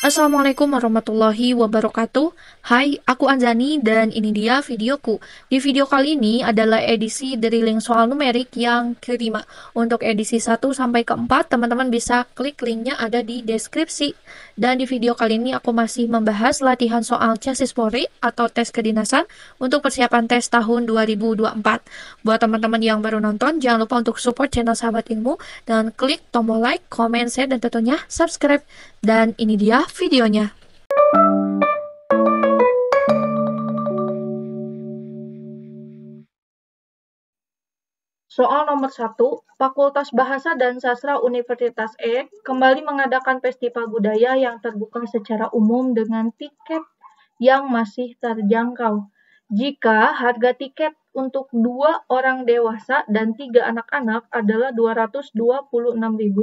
Assalamualaikum warahmatullahi wabarakatuh. Hai, aku Anzani dan ini dia videoku. Di video kali ini adalah edisi drilling soal numerik yang kelima. Untuk edisi 1 sampai ke 4, teman-teman bisa klik linknya ada di deskripsi. Dan di video kali ini aku masih membahas latihan soal Chassis Polri atau tes kedinasan untuk persiapan tes tahun 2024. Buat teman-teman yang baru nonton, jangan lupa untuk support channel Sahabat Ilmu dan klik tombol like, comment, share, dan tentunya subscribe. Dan ini dia videonya. Soal nomor 1, Fakultas Bahasa dan Sastra Universitas kembali mengadakan festival budaya yang terbuka secara umum dengan tiket yang masih terjangkau. Jika harga tiket untuk 2 orang dewasa dan 3 anak-anak adalah Rp226.000,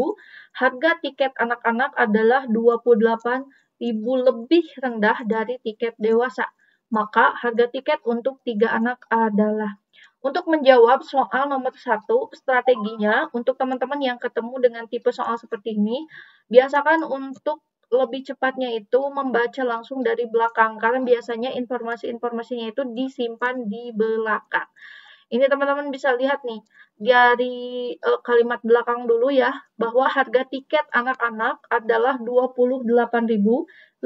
harga tiket anak-anak adalah Rp28.000 lebih rendah dari tiket dewasa. Maka harga tiket untuk 3 anak adalah. Untuk menjawab soal nomor 1, strateginya untuk teman-teman yang ketemu dengan tipe soal seperti ini, biasakan untuk lebih cepatnya itu membaca langsung dari belakang, karena biasanya informasi-informasinya itu disimpan di belakang. Ini teman-teman bisa lihat nih, dari kalimat belakang dulu ya, bahwa harga tiket anak-anak adalah Rp28.000,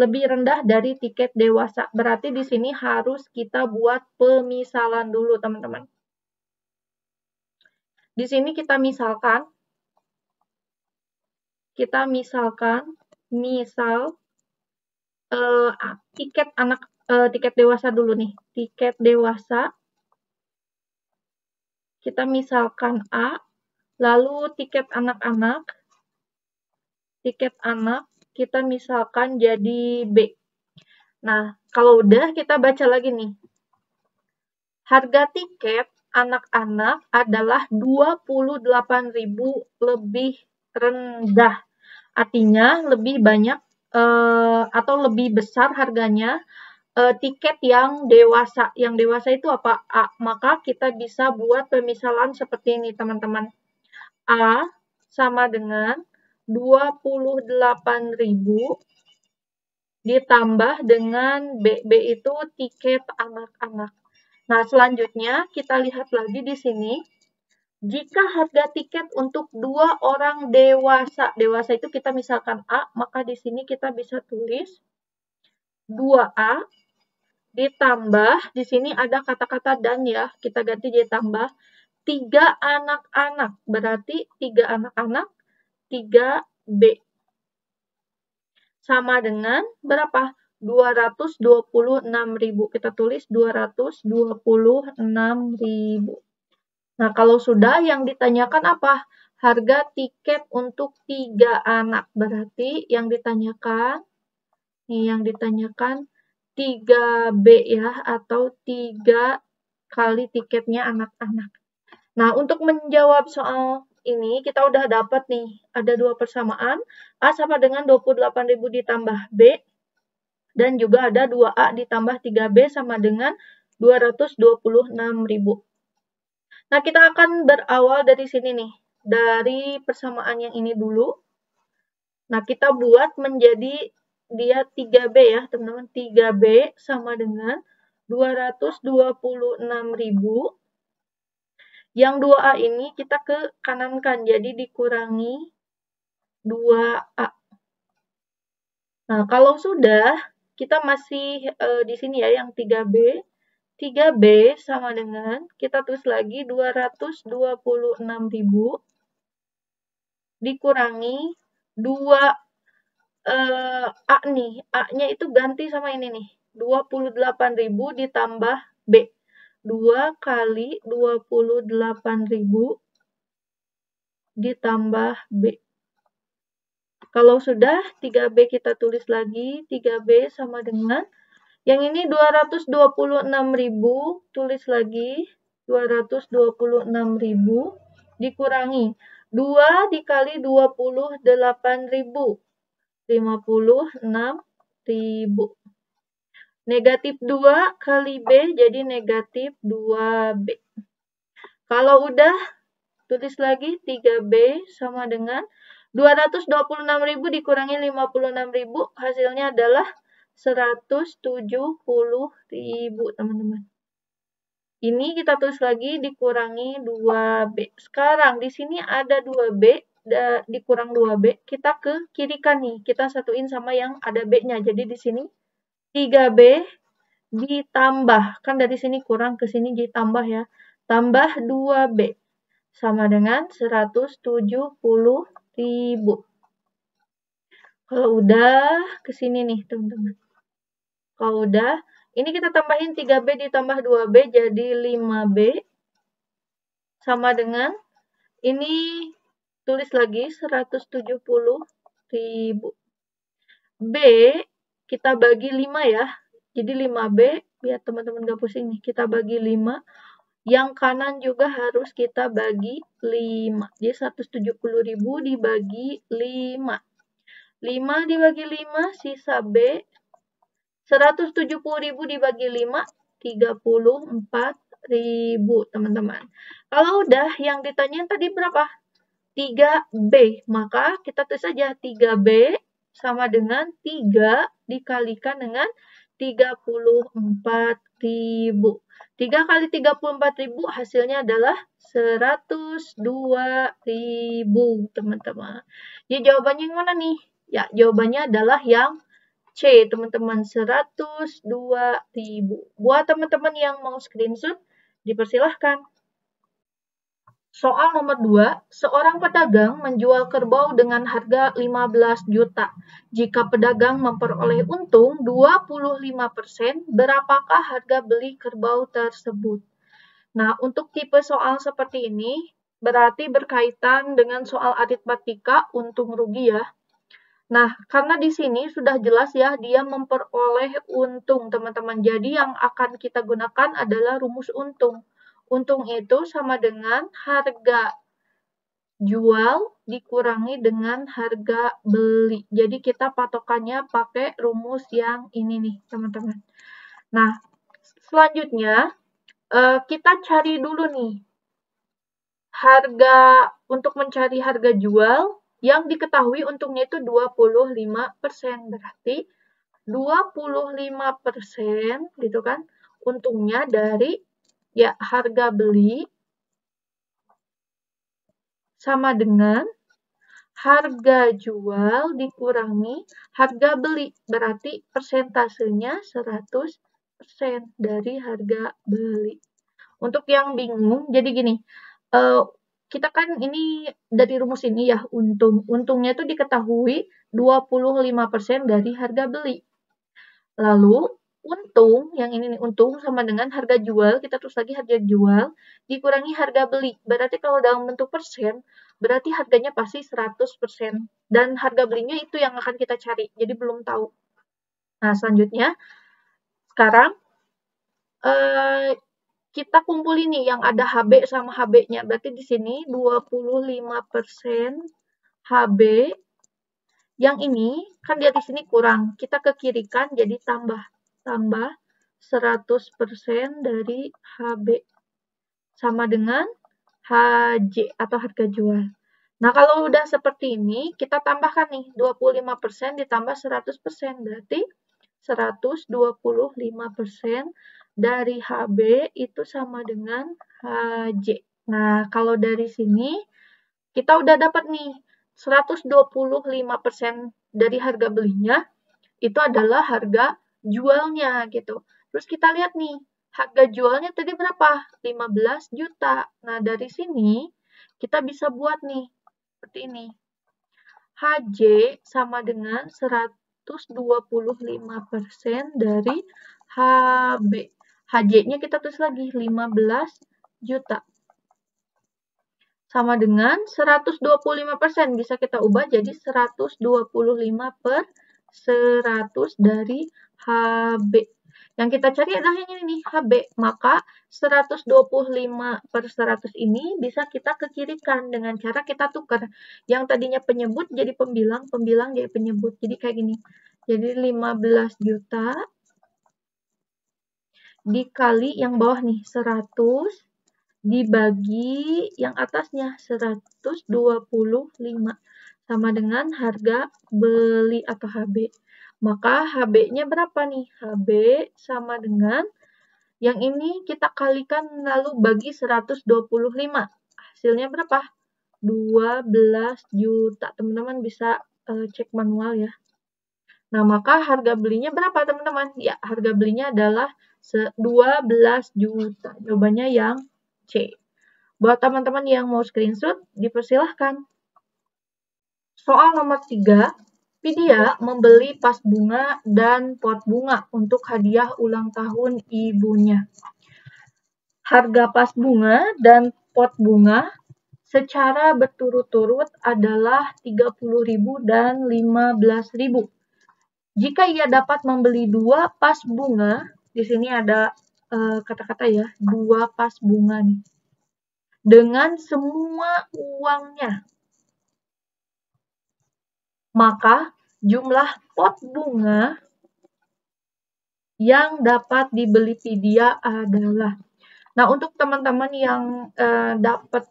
lebih rendah dari tiket dewasa. Berarti di sini harus kita buat pemisalan dulu, teman-teman. Di sini kita misalkan, misal tiket dewasa dulu nih, tiket dewasa, kita misalkan A, lalu tiket anak-anak, kita misalkan jadi B. Nah, kalau udah kita baca lagi nih, harga tiket anak-anak adalah Rp28.000 lebih rendah. Artinya lebih banyak atau lebih besar harganya tiket yang dewasa. Yang dewasa itu apa? A. Maka kita bisa buat pemisalan seperti ini, teman-teman. A sama dengan 28.000 ditambah dengan B. B itu tiket anak-anak. Nah, selanjutnya kita lihat lagi di sini. Jika harga tiket untuk 2 orang dewasa itu kita misalkan A, maka di sini kita bisa tulis 2A ditambah, di sini ada kata-kata dan ya, kita ganti jadi tambah, 3 anak-anak, berarti 3 anak-anak, 3B. Sama dengan berapa? 226.000. Kita tulis 226.000. Nah, kalau sudah, yang ditanyakan apa? Harga tiket untuk 3 anak. Berarti yang ditanyakan 3B ya, atau 3 kali tiketnya anak-anak. Nah, untuk menjawab soal ini, kita udah dapat nih, ada 2 persamaan. A sama dengan 28.000 ditambah B, dan juga ada 2A ditambah 3B sama dengan 226.000. Nah, kita akan berawal dari sini nih, dari persamaan yang ini dulu. Nah, kita buat menjadi dia 3B ya, teman-teman. 3B sama dengan 226.000. Yang 2A ini kita ke kanankan, jadi dikurangi 2A. Nah, kalau sudah, kita masih di sini ya, yang 3B. 3B sama dengan, kita tulis lagi 226.000 dikurangi 2A nih. A-nya itu ganti sama ini nih. 28.000 ditambah B. 2 kali 28.000 ditambah B. Kalau sudah, 3B kita tulis lagi. 3B sama dengan yang ini 226.000, tulis lagi 226.000 dikurangi 2 dikali 28.000, 56.000. Negatif 2 kali B jadi negatif 2B. Kalau udah, tulis lagi 3B sama dengan 226.000 dikurangi 56.000 hasilnya adalah 170.000, teman-teman. Ini kita tulis lagi dikurangi 2B. Sekarang di sini ada 2B dikurang 2B, kita ke kirikan nih. Kita satuin sama yang ada B-nya. Jadi di sini 3B ditambah. Kan dari sini kurang ke sini ditambah ya. Tambah 2B. Sama dengan 170.000. Kalau udah ke sini nih, teman-teman. Kalau udah, ini kita tambahin 3B ditambah 2B jadi 5B. Sama dengan, ini tulis lagi 170.000. B, kita bagi 5 ya. Jadi 5B, biar teman-teman gak pusing nih. Kita bagi 5. Yang kanan juga harus kita bagi 5. Jadi 170.000 dibagi 5. 5 dibagi 5, sisa B. 170.000 dibagi 5, 34.000, teman-teman. Kalau udah, yang ditanyain tadi berapa? 3B. Maka kita tulis saja 3B sama dengan 3 dikalikan dengan 34.000. 3 kali 34.000 hasilnya adalah 102.000, teman-teman. Jadi jawabannya yang mana nih? Ya, jawabannya adalah yang C, teman-teman, 102.000. Buat teman-teman yang mau screenshot, dipersilahkan. Soal nomor 2, seorang pedagang menjual kerbau dengan harga 15 juta. Jika pedagang memperoleh untung 25%, berapakah harga beli kerbau tersebut? Nah, untuk tipe soal seperti ini, berarti berkaitan dengan soal aritmatika untung rugi ya. Nah, karena di sini sudah jelas ya, dia memperoleh untung, teman-teman. Jadi yang akan kita gunakan adalah rumus untung. Untung itu sama dengan harga jual dikurangi dengan harga beli. Jadi kita patokannya pakai rumus yang ini nih, teman-teman. Nah, selanjutnya kita cari dulu nih harga untuk mencari harga jual yang diketahui untungnya itu 25%. Berarti 25% gitu kan untungnya dari ya harga beli sama dengan harga jual dikurangi harga beli. Berarti persentasenya 100% dari harga beli. Untuk yang bingung, jadi gini, kita kan ini dari rumus ini ya, untung. Untungnya itu diketahui 25% dari harga beli. Lalu, untung, yang ini nih, untung sama dengan harga jual, kita terus lagi harga jual, dikurangi harga beli. Berarti kalau dalam bentuk persen, berarti harganya pasti 100%. Dan harga belinya itu yang akan kita cari, jadi belum tahu. Nah, selanjutnya, sekarang, kita kumpulin nih yang ada HB sama HB-nya. Berarti di sini 25% HB. Yang ini kan dia di sini kurang. Kita kekirikan jadi tambah 100% dari HB sama dengan HJ atau harga jual. Nah, kalau udah seperti ini, kita tambahkan nih 25% ditambah 100%. Berarti 125% dari HB itu sama dengan HJ. Nah, kalau dari sini kita udah dapat nih 125% dari harga belinya itu adalah harga jualnya gitu. Terus kita lihat nih, harga jualnya tadi berapa? 15 juta. Nah, dari sini kita bisa buat nih seperti ini. HJ sama dengan 125% dari HB. HJ-nya kita tulis lagi 15 juta. Sama dengan 125%. Bisa kita ubah jadi 125 per 100 dari HB. Yang kita cari adalah yang ini nih, HB. Maka 125 per 100 ini bisa kita kekirikan dengan cara kita tukar. Yang tadinya penyebut jadi pembilang, pembilang jadi penyebut. Jadi kayak gini. Jadi 15 juta dikali yang bawah nih, 100 dibagi yang atasnya 125. sama dengan harga beli atau HB. Maka HB-nya berapa nih? HB sama dengan yang ini kita kalikan lalu bagi 125. Hasilnya berapa? 12 juta. Teman-teman bisa cek manual ya. Nah, maka harga belinya berapa, teman-teman? Ya, harga belinya adalah 12 juta. Jawabannya yang C. Buat teman-teman yang mau screenshot, dipersilahkan. Soal nomor 3, Vidya membeli vas bunga dan pot bunga untuk hadiah ulang tahun ibunya. Harga vas bunga dan pot bunga secara berturut-turut adalah 30.000 dan 15.000. Jika ia dapat membeli 2 vas bunga, di sini ada kata-kata ya, 2 vas bunga nih, dengan semua uangnya, maka jumlah pot bunga yang dapat dibeli Vidya adalah. Nah, untuk teman-teman yang dapat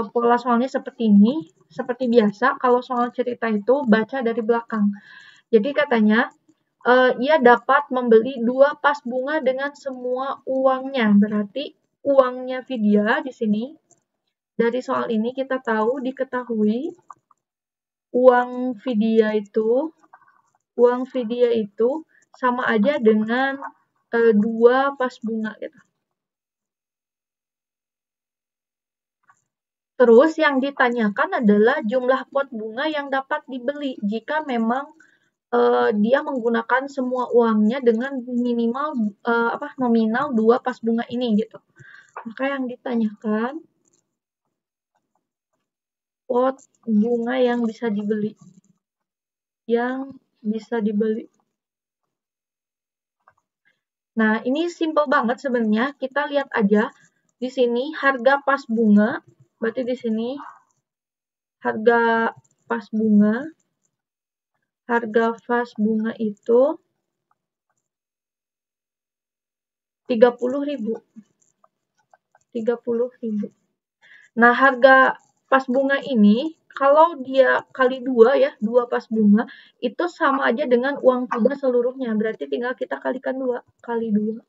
pola soalnya seperti ini, seperti biasa, kalau soal cerita itu baca dari belakang. Jadi katanya, ia dapat membeli 2 vas bunga dengan semua uangnya. Berarti uangnya Vidya di sini, dari soal ini kita tahu, diketahui, uang Vidya itu sama aja dengan 2 vas bunga gitu. Terus yang ditanyakan adalah jumlah pot bunga yang dapat dibeli jika memang dia menggunakan semua uangnya dengan minimal nominal 2 vas bunga ini gitu. Maka yang ditanyakan pot bunga yang bisa dibeli. Nah, ini simple banget sebenarnya. Kita lihat aja di sini harga vas bunga. Berarti di sini harga vas bunga itu 30.000. Nah, harga vas bunga ini kalau dia kali 2 ya, 2 vas bunga itu sama aja dengan uang Vidya seluruhnya. Berarti tinggal kita kalikan 2 kali 2.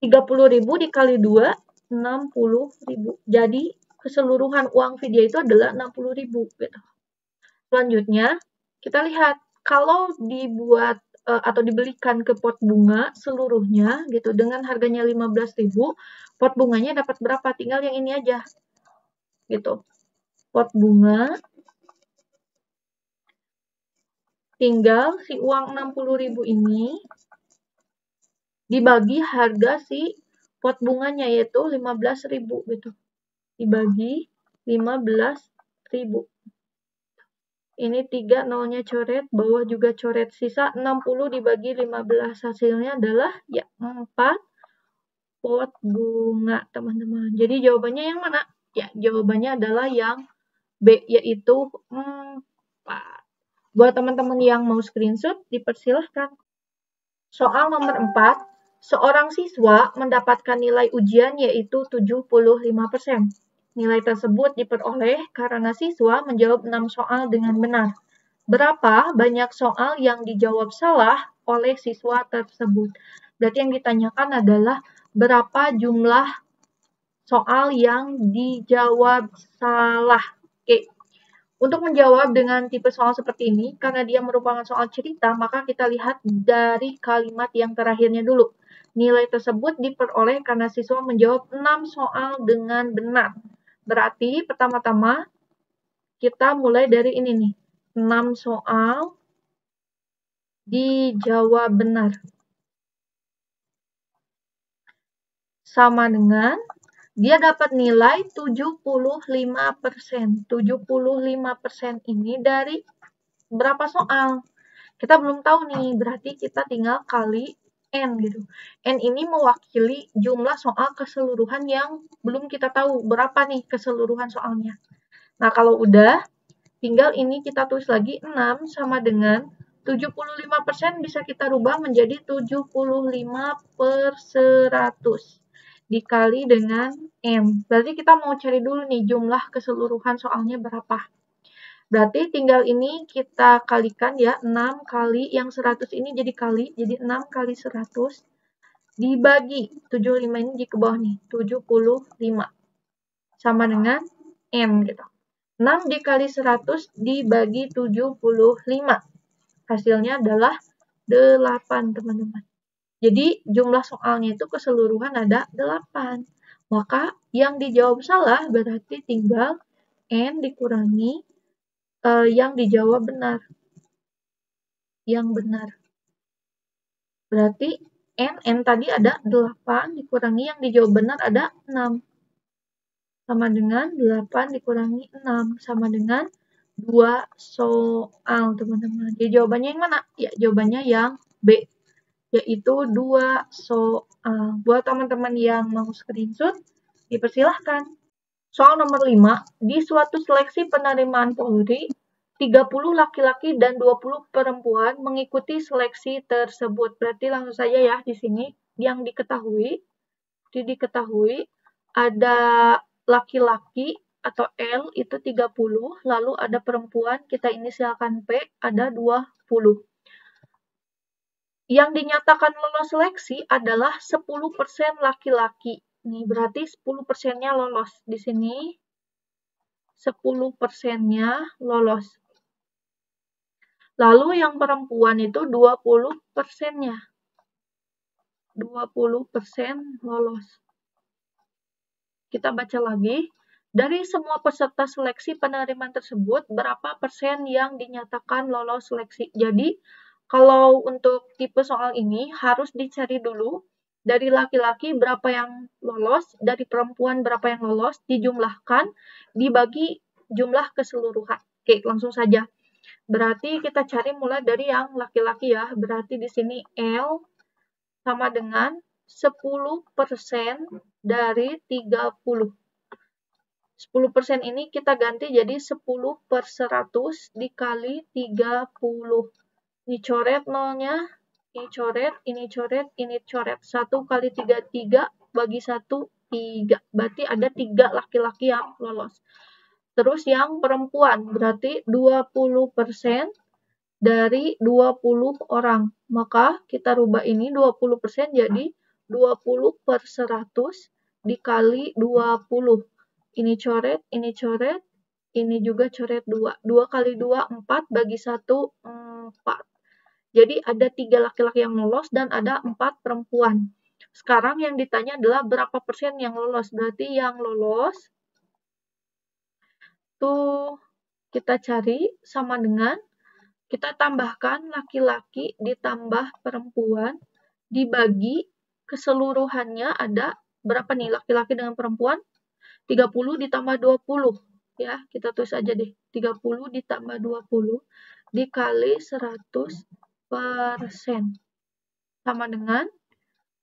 30.000 dikali 2, 60.000. Jadi keseluruhan uang Vidya itu adalah 60.000 gitu. Selanjutnya, kita lihat kalau dibuat atau dibelikan ke pot bunga seluruhnya gitu dengan harganya 15.000, pot bunganya dapat berapa? Tinggal yang ini aja. Gitu. Pot bunga tinggal si uang 60.000 ini dibagi harga si pot bunganya yaitu 15.000 gitu. Dibagi 15.000. Ini 3 nolnya coret, bawah juga coret. Sisa 60 dibagi 15. Hasilnya adalah ya 4 pot bunga, teman-teman. Jadi jawabannya yang mana? Ya, jawabannya adalah yang B, yaitu 4. Buat teman-teman yang mau screenshot, dipersilahkan. Soal nomor 4, seorang siswa mendapatkan nilai ujian yaitu 75%. Nilai tersebut diperoleh karena siswa menjawab 6 soal dengan benar. Berapa banyak soal yang dijawab salah oleh siswa tersebut? Berarti yang ditanyakan adalah berapa jumlah soal yang dijawab salah. Oke. Untuk menjawab dengan tipe soal seperti ini, karena dia merupakan soal cerita, maka kita lihat dari kalimat yang terakhirnya dulu. Nilai tersebut diperoleh karena siswa menjawab 6 soal dengan benar. Berarti pertama-tama kita mulai dari ini nih. 6 soal dijawab benar. Sama dengan dia dapat nilai 75%. 75% ini dari berapa soal? Kita belum tahu nih, berarti kita tinggal kali N gitu. N ini mewakili jumlah soal keseluruhan yang belum kita tahu berapa nih keseluruhan soalnya. Nah, kalau udah, tinggal ini kita tulis lagi 6 sama dengan 75% bisa kita rubah menjadi 75 per 100. Dikali dengan N. Berarti kita mau cari dulu nih jumlah keseluruhan soalnya berapa. Berarti tinggal ini kita kalikan ya, 6 kali yang 100 ini jadi kali, jadi 6 kali 100 dibagi 75 ini di ke bawah nih, 75 sama dengan M gitu. 6 dikali 100 dibagi 75. Hasilnya adalah 8, teman-teman. Jadi jumlah soalnya itu keseluruhan ada 8. Maka yang dijawab salah berarti tinggal N dikurangi yang dijawab benar. Yang benar. Berarti N tadi ada 8 dikurangi yang dijawab benar ada 6. Sama dengan 8 dikurangi 6. Sama dengan 2 soal, teman-teman. Jadi jawabannya yang mana? Ya, jawabannya yang B. Yaitu 2 soal. Buat teman-teman yang mau screenshot, dipersilahkan. Soal nomor 5, di suatu seleksi penerimaan Polri, 30 laki-laki dan 20 perempuan mengikuti seleksi tersebut. Berarti langsung saja ya di sini yang diketahui ada laki-laki atau L itu 30, lalu ada perempuan, kita inisialkan P, ada 20. Yang dinyatakan lolos seleksi adalah 10% laki-laki. Nih, berarti 10%-nya lolos. Di sini 10%-nya lolos. Lalu yang perempuan itu 20%-nya. 20% lolos. Kita baca lagi. Dari semua peserta seleksi penerimaan tersebut, berapa persen yang dinyatakan lolos seleksi? Jadi, kalau untuk tipe soal ini harus dicari dulu dari laki-laki berapa yang lolos, dari perempuan berapa yang lolos, dijumlahkan, dibagi jumlah keseluruhan. Oke, langsung saja. Berarti kita cari mulai dari yang laki-laki ya. Berarti di sini L sama dengan 10% dari 30. 10% ini kita ganti jadi 10/100 dikali 30. Ini coret nolnya, ini coret, ini coret, ini coret. 1 kali 3, 3, bagi 1, 3. Berarti ada 3 laki-laki yang lolos. Terus yang perempuan, berarti 20% dari 20 orang. Maka kita rubah ini 20% jadi 20/100 dikali 20. Ini coret, ini juga coret 2. 2 kali 2, 4, bagi 1, 4. Jadi ada 3 laki-laki yang lolos dan ada 4 perempuan. Sekarang yang ditanya adalah berapa persen yang lolos. Berarti yang lolos tuh kita cari sama dengan kita tambahkan laki-laki ditambah perempuan dibagi keseluruhannya ada berapa nih laki-laki dengan perempuan? 30 ditambah 20. Ya, kita tulis aja deh. 30 ditambah 20 dikali 100%. Sama dengan,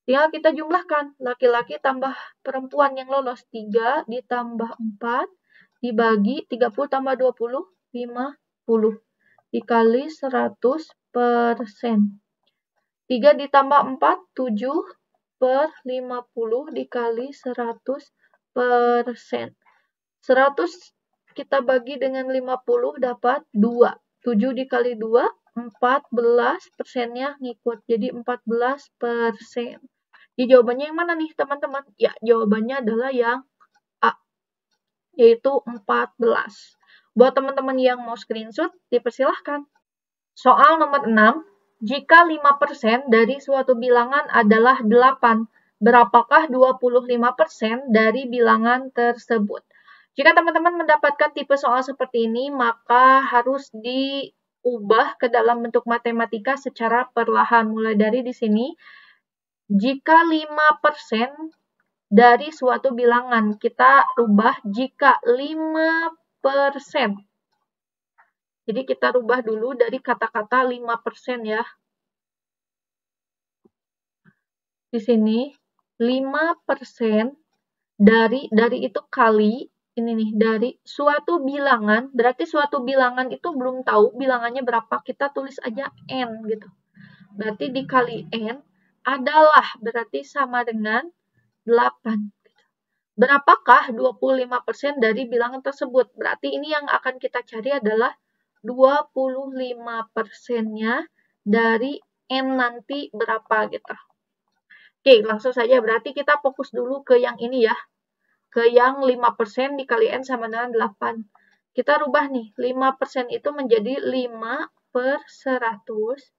tinggal kita jumlahkan. Laki-laki tambah perempuan yang lolos. 3 ditambah 4 dibagi 30 tambah 20, 50. Dikali 100%. 3 ditambah 4, 7/50 dikali 100%. 100 kita bagi dengan 50 dapat 2. 7 dikali 2, 14 persennya ngikut. Jadi 14%. Jadi jawabannya yang mana nih teman-teman? Ya, jawabannya adalah yang A, yaitu 14. Buat teman-teman yang mau screenshot, dipersilahkan. Soal nomor 6, jika 5% dari suatu bilangan adalah 8, berapakah 25% dari bilangan tersebut? Jika teman-teman mendapatkan tipe soal seperti ini, maka harus diubah ke dalam bentuk matematika secara perlahan. Mulai dari di sini, jika 5% dari suatu bilangan, kita rubah jika 5%. Jadi kita rubah dulu dari kata-kata 5% ya. Di sini 5% dari itu kali ini nih dari suatu bilangan, berarti suatu bilangan itu belum tahu bilangannya berapa, kita tulis aja N gitu. Berarti dikali N adalah berarti sama dengan 8. Berapakah 25% dari bilangan tersebut? Berarti ini yang akan kita cari adalah 25%-nya dari N nanti berapa gitu. Oke, langsung saja. Berarti kita fokus dulu ke yang ini ya. Ke yang 5% dikali N sama dengan 8. Kita rubah nih, 5% itu menjadi 5/100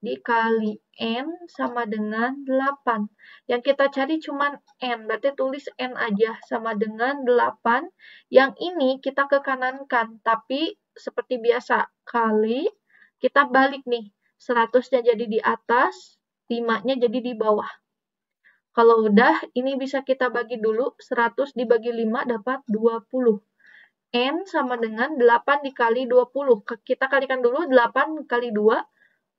dikali N sama dengan 8. Yang kita cari cuma N, berarti tulis N aja sama dengan 8. Yang ini kita ke kanankan, tapi seperti biasa, kali kita balik nih, 100-nya jadi di atas, 5-nya jadi di bawah. Kalau udah, ini bisa kita bagi dulu, 100 dibagi 5 dapat 20. N sama dengan 8 dikali 20. Kita kalikan dulu, 8 kali 2,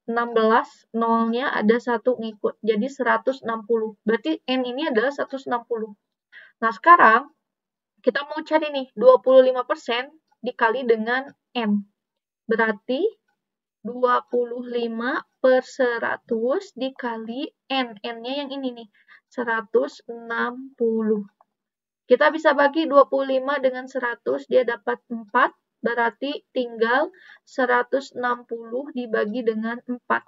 16, nolnya ada 1 ngikut. Jadi 160. Berarti N ini adalah 160. Nah, sekarang kita mau cari nih, 25% dikali dengan N. Berarti 25/100 dikali N. N-nya yang ini nih, 160. Kita bisa bagi 25 dengan 100, dia dapat 4. Berarti tinggal 160 dibagi dengan 4.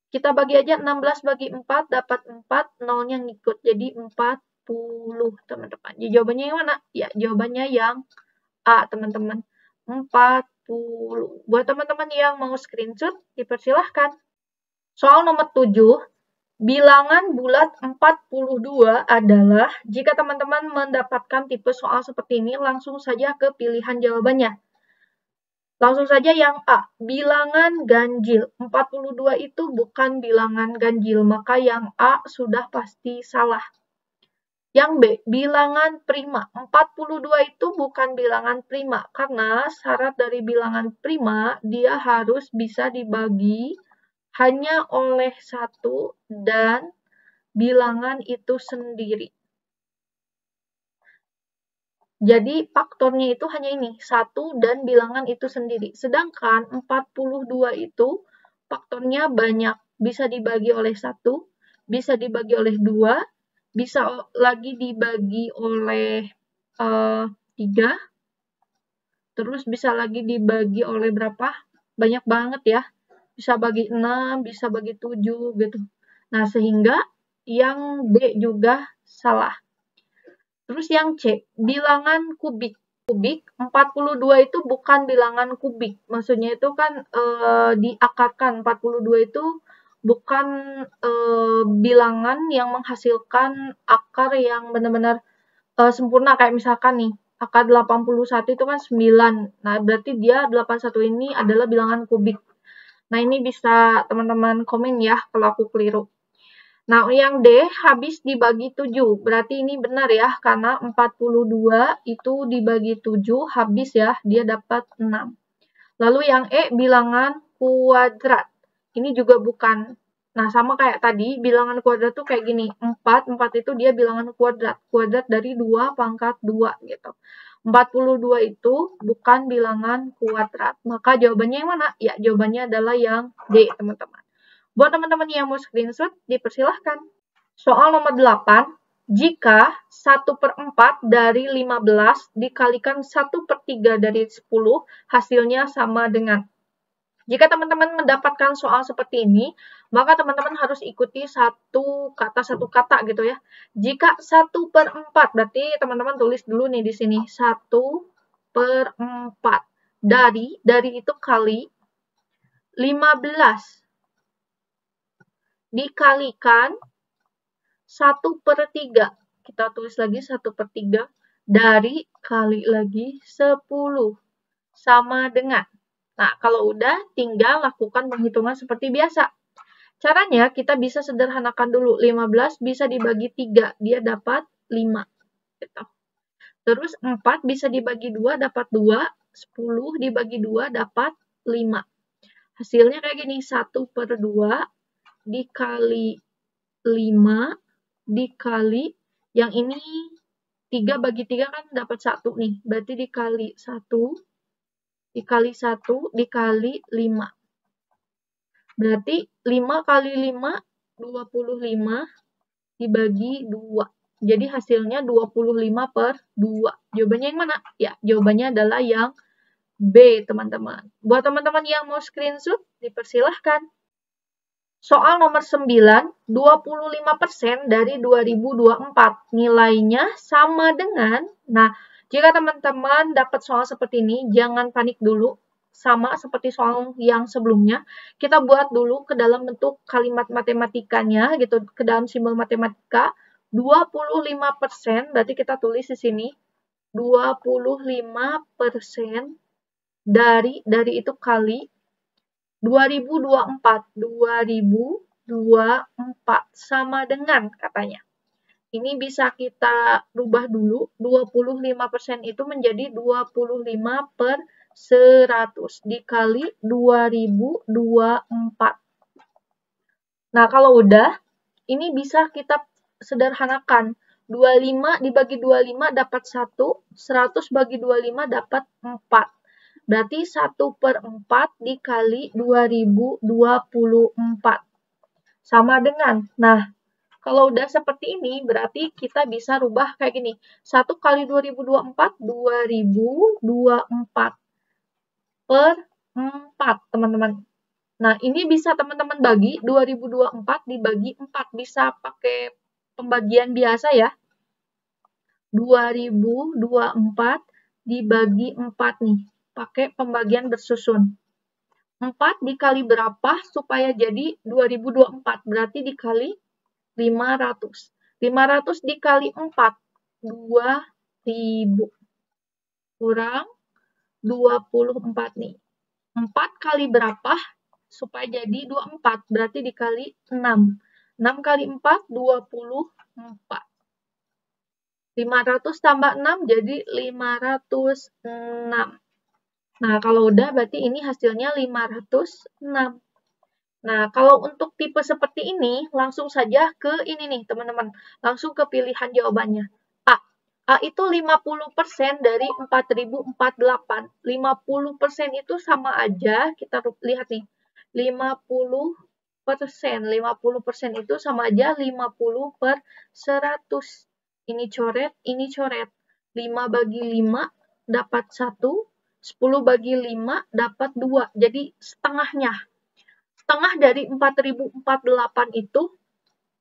Kita bagi aja 16 bagi 4, dapat 4, nolnya ngikut. Jadi 40, teman-teman. Jadi jawabannya yang mana? Ya, jawabannya yang A, teman-teman. 40. Buat teman-teman yang mau screenshot, dipersilahkan. Soal nomor 7, bilangan bulat 42 adalah, jika teman-teman mendapatkan tipe soal seperti ini, langsung saja ke pilihan jawabannya. Langsung saja yang A, bilangan ganjil. 42 itu bukan bilangan ganjil, maka yang A sudah pasti salah. Yang B, bilangan prima. 42 itu bukan bilangan prima, karena syarat dari bilangan prima, dia harus bisa dibagi hanya oleh 1 dan bilangan itu sendiri. Jadi faktornya itu hanya ini, 1 dan bilangan itu sendiri. Sedangkan 42 itu faktornya banyak, bisa dibagi oleh 1, bisa dibagi oleh 2, bisa lagi dibagi oleh 3, terus bisa lagi dibagi oleh berapa? Banyak banget ya. Bisa bagi 6, bisa bagi 7 gitu. Nah, sehingga yang B juga salah. Terus yang C, bilangan kubik. Kubik 42 itu bukan bilangan kubik. Maksudnya itu kan diakarkan. 42 itu bukan bilangan yang menghasilkan akar yang benar-benar sempurna. Kayak misalkan nih, akar 81 itu kan 9. Nah, berarti dia 81 ini adalah bilangan kubik. Nah, ini bisa teman-teman komen ya kalau aku keliru. Nah, yang D habis dibagi 7. Berarti ini benar ya, karena 42 itu dibagi 7 habis ya, dia dapat 6. Lalu yang E, bilangan kuadrat. Ini juga bukan. Nah, sama kayak tadi, bilangan kuadrat tuh kayak gini. 4 itu dia bilangan kuadrat. Kuadrat dari 2 pangkat 2 gitu. 42 itu bukan bilangan kuadrat. Maka jawabannya yang mana? Ya, jawabannya adalah yang D, teman-teman. Buat teman-teman yang mau screenshot, dipersilahkan. Soal nomor 8, jika 1/4 dari 15 dikalikan 1/3 dari 10, hasilnya sama dengan. Jika teman-teman mendapatkan soal seperti ini, maka teman-teman harus ikuti satu kata gitu ya. Jika 1/4, berarti teman-teman tulis dulu nih di sini, 1/4. Dari itu kali 15 dikalikan 1/3. Kita tulis lagi 1/3 dari kali lagi 10 sama dengan. Nah, kalau udah tinggal lakukan penghitungan seperti biasa. Caranya kita bisa sederhanakan dulu. 15 bisa dibagi 3, dia dapat 5. Gitu. Terus 4 bisa dibagi 2 dapat 2, 10 dibagi 2 dapat 5. Hasilnya kayak gini, 1/2 dikali 5 dikali, yang ini 3 bagi 3 kan dapat 1 nih, berarti dikali 1 dikali 5. Berarti 5 kali 5, 25 dibagi 2. Jadi hasilnya 25/2. Jawabannya yang mana? Ya, jawabannya adalah yang B, teman-teman. Buat teman-teman yang mau screenshot, dipersilahkan. Soal nomor 9, 25% dari 2024. Nilainya sama dengan, nah, jika teman-teman dapat soal seperti ini, jangan panik dulu. Sama seperti soal yang sebelumnya, kita buat dulu ke dalam bentuk kalimat matematikanya, gitu, ke dalam simbol matematika. 25% berarti kita tulis di sini 25% dari itu kali 2024 sama dengan katanya. Ini bisa kita rubah dulu, 25% itu menjadi 25/100 dikali 2024. Nah, kalau udah, ini bisa kita sederhanakan. 25 dibagi 25 dapat 1, 100 bagi 25 dapat 4. Berarti 1/4 dikali 2024. Sama dengan, nah, kalau udah seperti ini, berarti kita bisa rubah kayak gini. 1 kali 2024, 2024 per 4, teman-teman. Nah, ini bisa teman-teman bagi 2024 dibagi 4. Bisa pakai pembagian biasa ya. 2024 dibagi 4 nih. Pakai pembagian bersusun. 4 dikali berapa supaya jadi 2024? Berarti dikali 500. 500 dikali 4, 2000. Kurang 24 nih. 4 kali berapa? Supaya jadi 24, berarti dikali 6. 6 kali 4, 24. 500 tambah 6 jadi 506. Nah, kalau udah berarti ini hasilnya 506. Nah, kalau untuk tipe seperti ini, langsung saja ke ini nih, teman-teman. Langsung ke pilihan jawabannya. A. A itu 50% dari 4048. 50% itu sama aja, kita lihat nih. 50%. 50% itu sama aja 50/100. Ini coret, ini coret. 5 bagi 5 dapat 1, 10 bagi 5 dapat 2. Jadi setengahnya. Setengah dari 4048 itu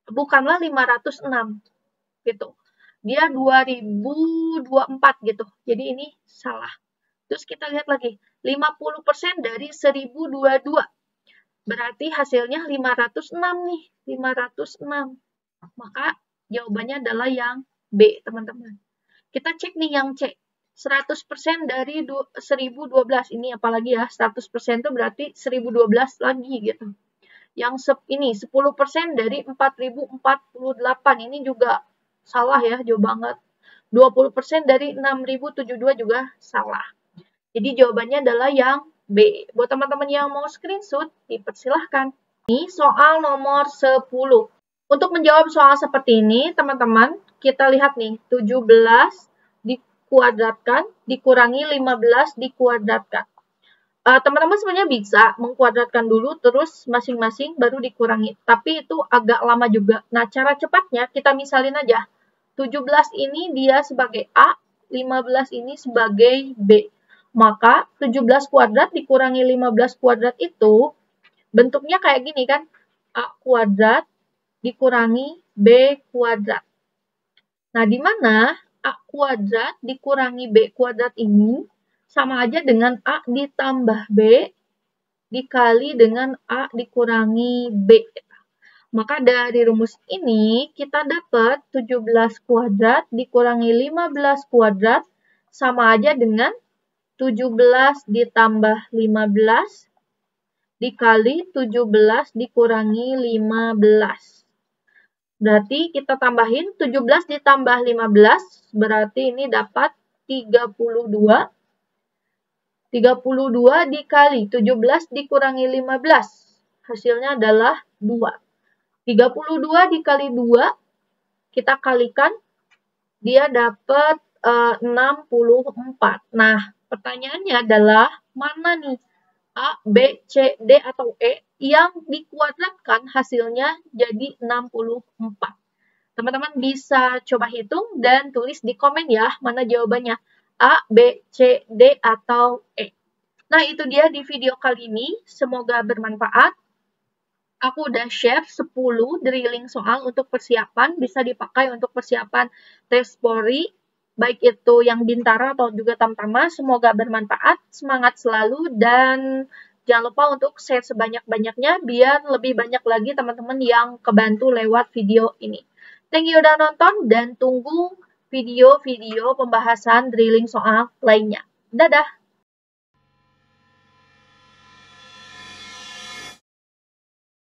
bukanlah 506 gitu. Dia 2024 gitu. Jadi ini salah. Terus kita lihat lagi. 50% dari 1022. Berarti hasilnya 506 nih. 506. Maka jawabannya adalah yang B, teman-teman. Kita cek nih yang C. 100% dari 1012. Ini apalagi ya, 100% itu berarti 1012 lagi gitu. Yang ini 10% dari 4048. Ini juga salah ya, jauh banget. 20% dari 6072 juga salah. Jadi jawabannya adalah yang B. Buat teman-teman yang mau screenshot, dipersilahkan. Ini soal nomor 10. Untuk menjawab soal seperti ini, teman-teman, kita lihat nih, 17 dikuadratkan, dikurangi 15 dikuadratkan. Teman-teman sebenarnya bisa mengkuadratkan dulu, terus masing-masing baru dikurangi. Tapi itu agak lama juga. Nah, cara cepatnya kita misalin aja. 17 ini dia sebagai A, 15 ini sebagai B. Maka 17 kuadrat dikurangi 15 kuadrat itu bentuknya kayak gini kan. A kuadrat dikurangi B kuadrat. Nah, di mana A kuadrat dikurangi B kuadrat ini sama aja dengan A ditambah B dikali dengan A dikurangi B. Maka dari rumus ini kita dapat 17 kuadrat dikurangi 15 kuadrat sama aja dengan 17 ditambah 15 dikali 17 dikurangi 15. Berarti kita tambahin 17 ditambah 15, berarti ini dapat 32. 32 dikali 17 dikurangi 15. Hasilnya adalah 2. 32 dikali 2, kita kalikan, dia dapat 64. Nah, pertanyaannya adalah, mana nih A, B, C, D, atau E yang dikuadratkan hasilnya jadi 64. Teman-teman bisa coba hitung dan tulis di komen ya, mana jawabannya. A, B, C, D, atau E. Nah, itu dia di video kali ini. Semoga bermanfaat. Aku udah share 10 drilling soal untuk persiapan, bisa dipakai untuk persiapan tes Polri, baik itu yang Bintara atau juga Tamtama. Semoga bermanfaat, semangat selalu, dan jangan lupa untuk share sebanyak-banyaknya biar lebih banyak lagi teman-teman yang kebantu lewat video ini. Thank you udah nonton dan tunggu video-video pembahasan drilling soal lainnya. Dadah!